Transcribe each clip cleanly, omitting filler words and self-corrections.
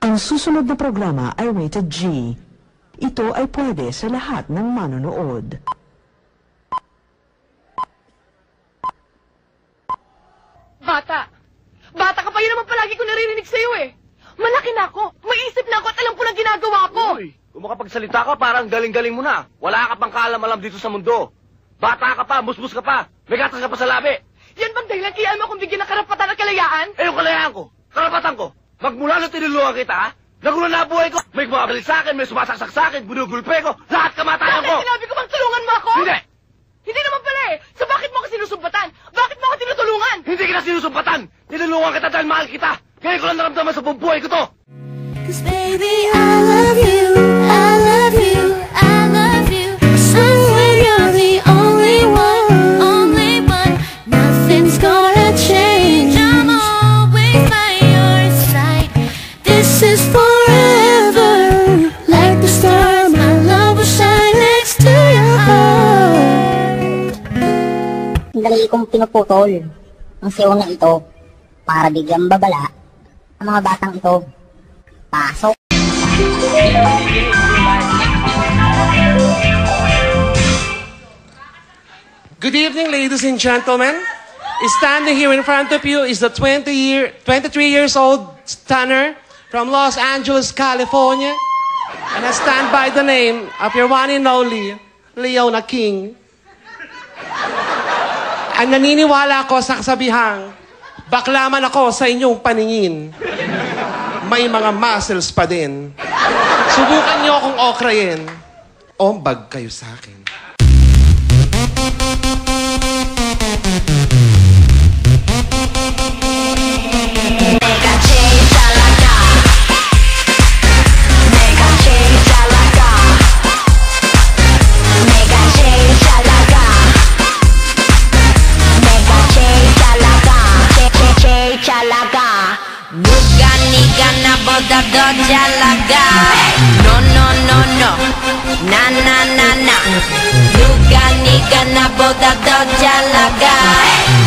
Ang susunod na programa ay rated G. Ito ay pwede sa lahat ng manonood. Bata! Bata ka pa, yun naman palagi ko naririnig sa'yo eh. Malaki na ako, may isip na ako at alam ko lang ginagawa ko. Uy, kung makapagsalita ka, parang galing-galing mo na. Wala ka pang kaalam-alam dito sa mundo. Bata ka pa, musmus ka pa, may gatas ka pa sa labi. Yan bang dahilan kaya mo akong bigyan ng karapatan at kalayaan? Eh, yung kalayaan ko, karapatan ko. Magmula nung tinulungan kita, ha? Nagulo na buhay ko. May bumabalik sa akin, may sumasaksak sa akin, binugulpe ko, lahat kamatayan ko. Bakit sinabi ko bang tulungan mo ako? Hindi! Hindi naman pala eh. So bakit mo ako sinusumbatan? Bakit mo ako tinutulungan? Hindi kita sinusumpatan! Tinulungan kita dahil mahal kita! Ngayon ko lang naramdaman sa buong buhay ko to! 'Cause baby, I love you, I love you, I love you. Someone you're the only one. Nothing's gonna change. I'm always by your side. This is forever. Like the star, my love will shine next to your heart. Dali kong pinuputol ang siyaw na ito para biglang babala ang mga batang ito. Pasok! Good evening, ladies and gentlemen. Standing here in front of you is the 23 years old stunner from Los Angeles, California. And I stand by the name of your one and only, Leona King. Ang naniniwala ako sa kasabihang, bakla man ako sa inyong paningin, may mga muscles pa din. Subukan niyo akong okrayin, ombag kayo sa akin. Jalaga, no, no, no, no, na, na, na, na. Luga, niga, na, boda, do, jalaga,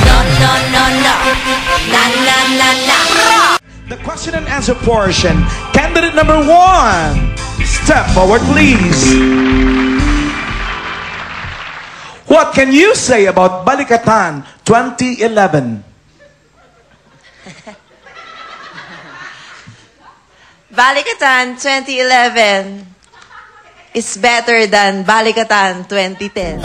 no, no, no, no, na, na, na, na. The question and answer portion. Candidate number 1. Step forward, please. What can you say about Balikatan 2011? Balikatan 2011 is better than Balikatan 2010.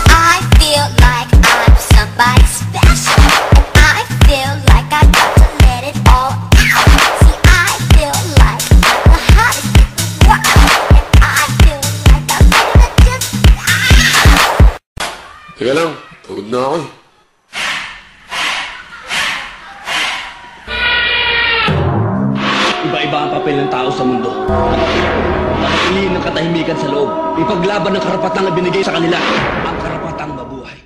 I feel like I'm somebody special. I feel like I got to let it all out. See, I feel like I'm the hottest in the world. And I feel like I'm ready to just... Teka lang, pagod na ako eh. Iba-iba ang papel ng tao sa mundo. Piliin ng katahimikan sa loob. Ipaglaban ng karapatang na binigay sa kanila. Ang karapatang mabuhay.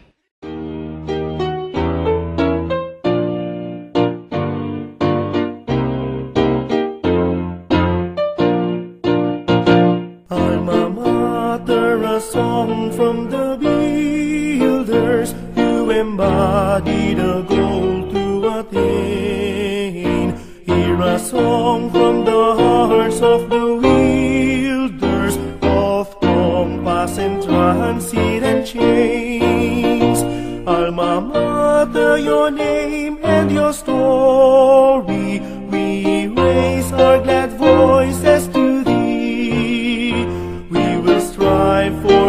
Alma Mater, a song from the builders who embody the goal to attain. Hear a song from the hearts of the wielders of compass and transit and chains. Alma Mater, your name and your story, we raise our glad voices to thee. We will strive for